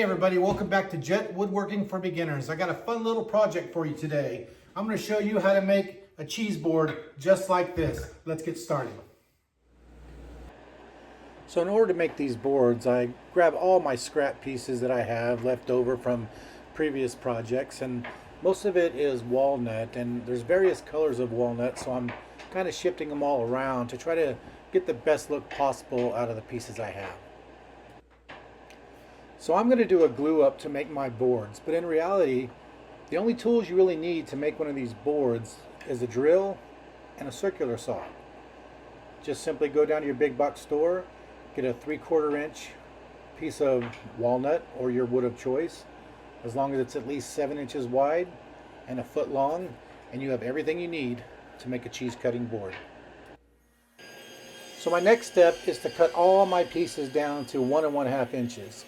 Hey everybody, welcome back to Jet Woodworking for Beginners. I got a fun little project for you today. I'm going to show you how to make a cheese board just like this. Let's get started. So in order to make these boards, I grab all my scrap pieces that I have left over from previous projects, and most of it is walnut, and there's various colors of walnut, so I'm kind of shifting them all around to try to get the best look possible out of the pieces I have. So I'm going to do a glue up to make my boards, but in reality, the only tools you really need to make one of these boards is a drill and a circular saw. Just simply go down to your big box store, get a 3/4 inch piece of walnut or your wood of choice, as long as it's at least 7 inches wide and a foot long, and you have everything you need to make a cheese cutting board. So my next step is to cut all my pieces down to 1 1/2 inches.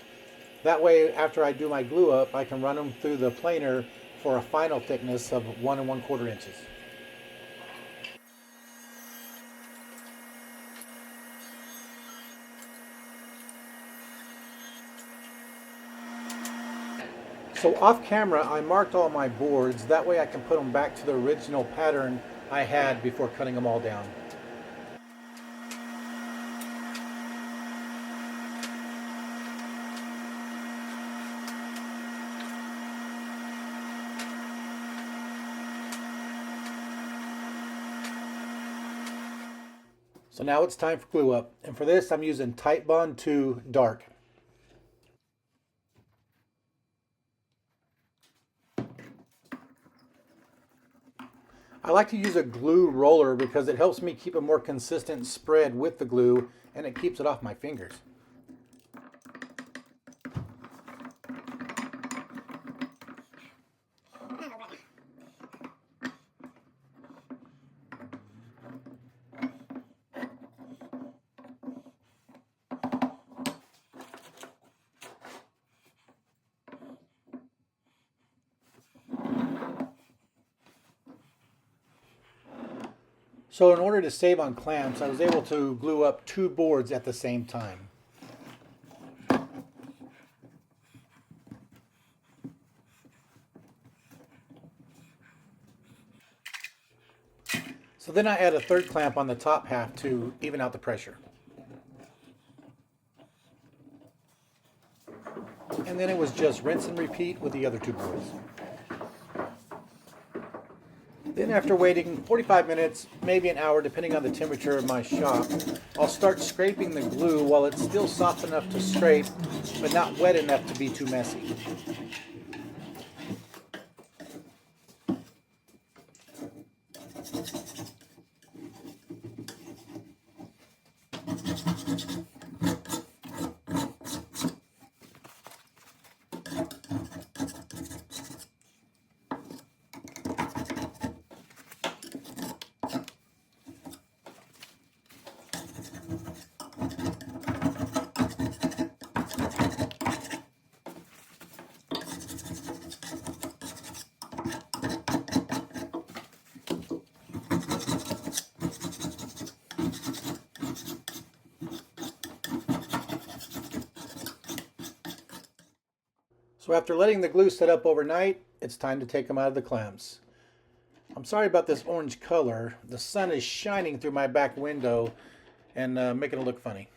That way, after I do my glue up, I can run them through the planer for a final thickness of 1 1/4 inches. So off camera, I marked all my boards. That way I can put them back to the original pattern I had before cutting them all down. So now it's time for glue up. And for this, I'm using Titebond 2 Dark. I like to use a glue roller because it helps me keep a more consistent spread with the glue, and it keeps it off my fingers. So in order to save on clamps, I was able to glue up 2 boards at the same time. So then I add a 3rd clamp on the top half to even out the pressure. And then it was just rinse and repeat with the other 2 boards. Then after waiting 45 minutes, maybe an hour, depending on the temperature of my shop, I'll start scraping the glue while it's still soft enough to scrape, but not wet enough to be too messy. So after letting the glue set up overnight, it's time to take them out of the clamps. I'm sorry about this orange color. The sun is shining through my back window and making it look funny.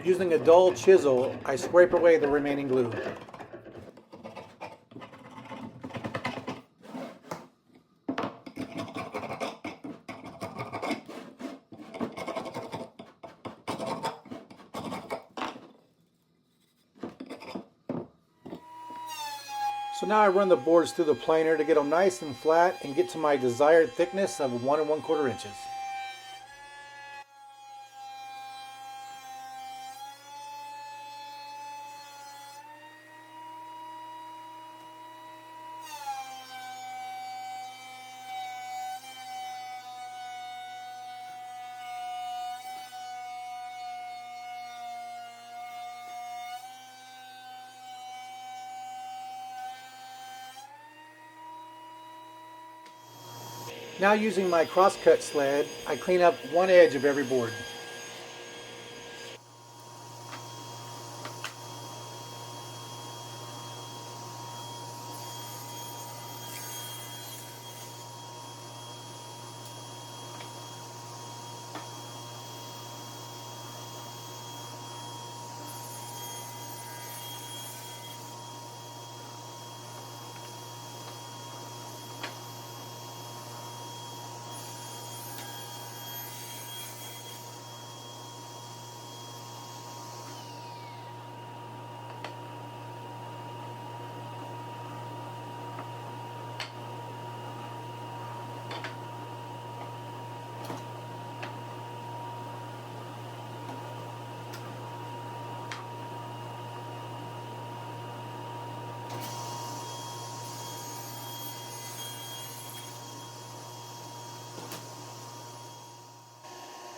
Using a dull chisel, I scrape away the remaining glue. So now I run the boards through the planer to get them nice and flat and get to my desired thickness of 1 1/4 inches. Now using my crosscut sled, I clean up one edge of every board.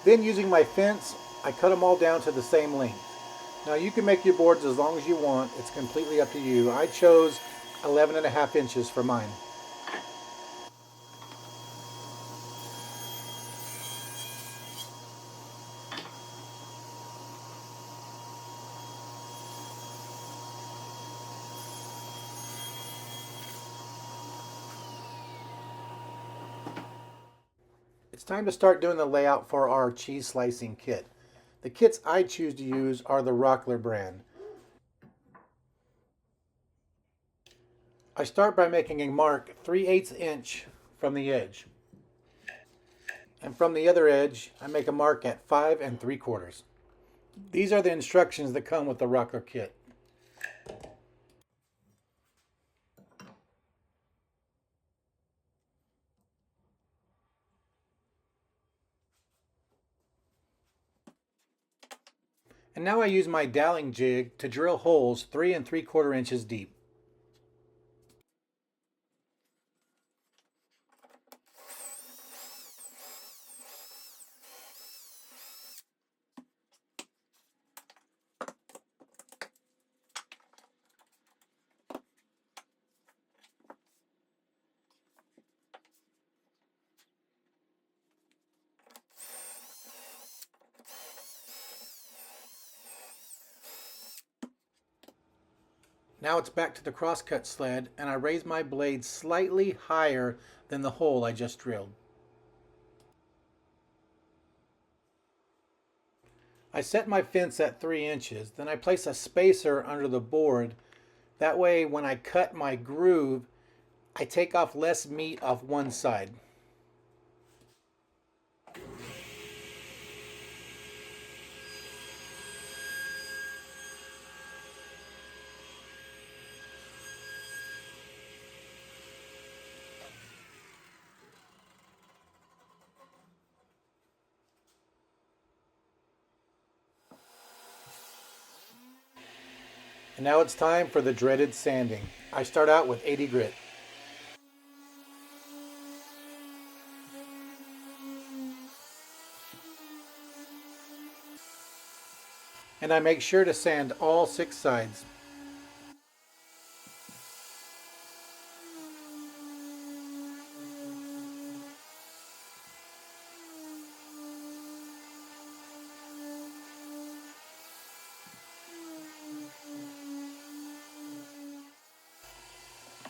Then using my fence, I cut them all down to the same length. Now you can make your boards as long as you want. It's completely up to you. I chose 11.5 inches for mine. It's time to start doing the layout for our cheese slicing kit. The kits I choose to use are the Rockler brand. I start by making a mark 3/8 inch from the edge. And from the other edge, I make a mark at 5 3/4. These are the instructions that come with the Rockler kit. And now I use my doweling jig to drill holes 3 3/4 inches deep. Now it's back to the crosscut sled, and I raise my blade slightly higher than the hole I just drilled. I set my fence at 3 inches, then I place a spacer under the board. That way when I cut my groove, I take off less meat off one side. And now it's time for the dreaded sanding. I start out with 80 grit. And I make sure to sand all 6 sides.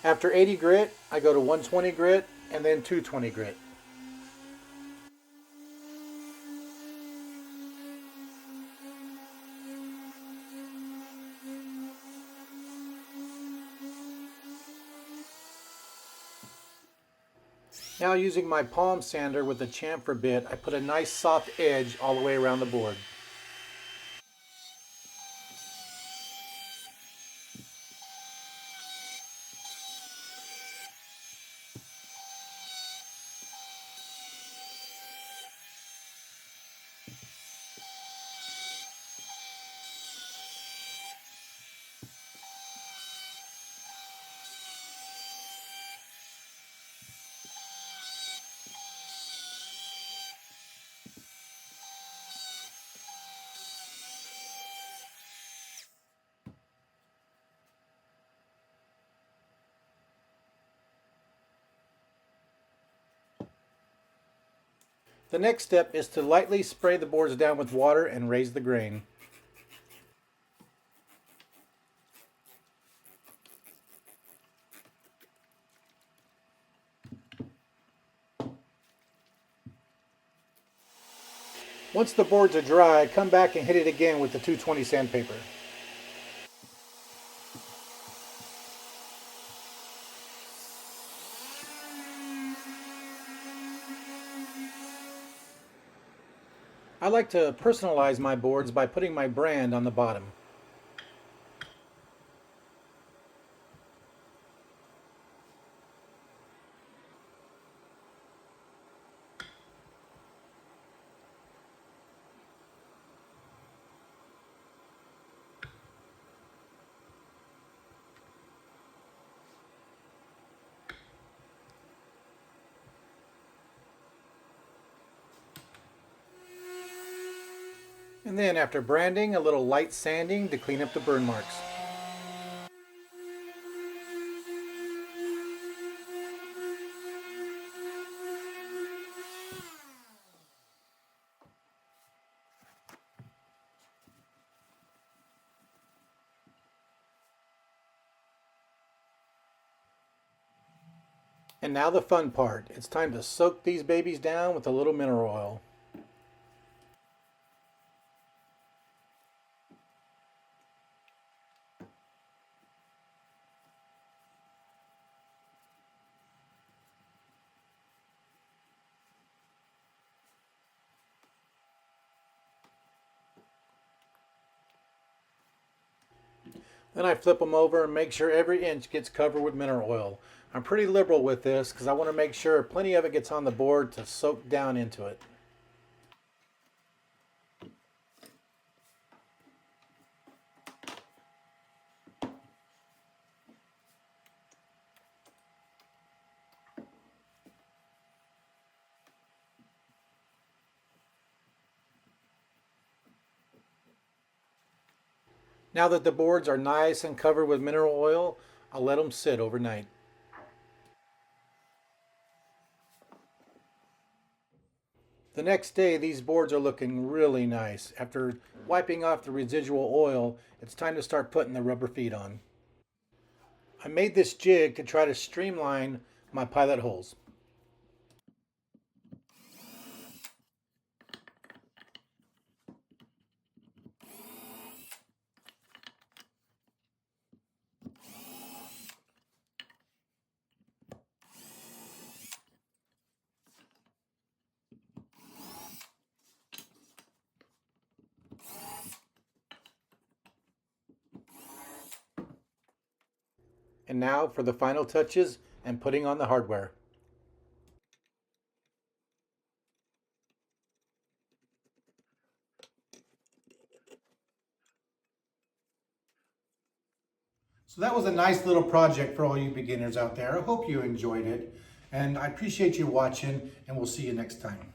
After 80 grit, I go to 120 grit and then 220 grit. Now using my palm sander with a chamfer bit, I put a nice soft edge all the way around the board. The next step is to lightly spray the boards down with water and raise the grain. Once the boards are dry, come back and hit it again with the 220 sandpaper. I like to personalize my boards by putting my brand on the bottom. And then after branding, a little light sanding to clean up the burn marks. And now the fun part. It's time to soak these babies down with a little mineral oil. Then I flip them over and make sure every inch gets covered with mineral oil. I'm pretty liberal with this because I want to make sure plenty of it gets on the board to soak down into it. Now that the boards are nice and covered with mineral oil, I'll let them sit overnight. The next day, these boards are looking really nice. After wiping off the residual oil, it's time to start putting the rubber feet on. I made this jig to try to streamline my pilot holes. And now for the final touches and putting on the hardware. So that was a nice little project for all you beginners out there. I hope you enjoyed it. And I appreciate you watching, and we'll see you next time.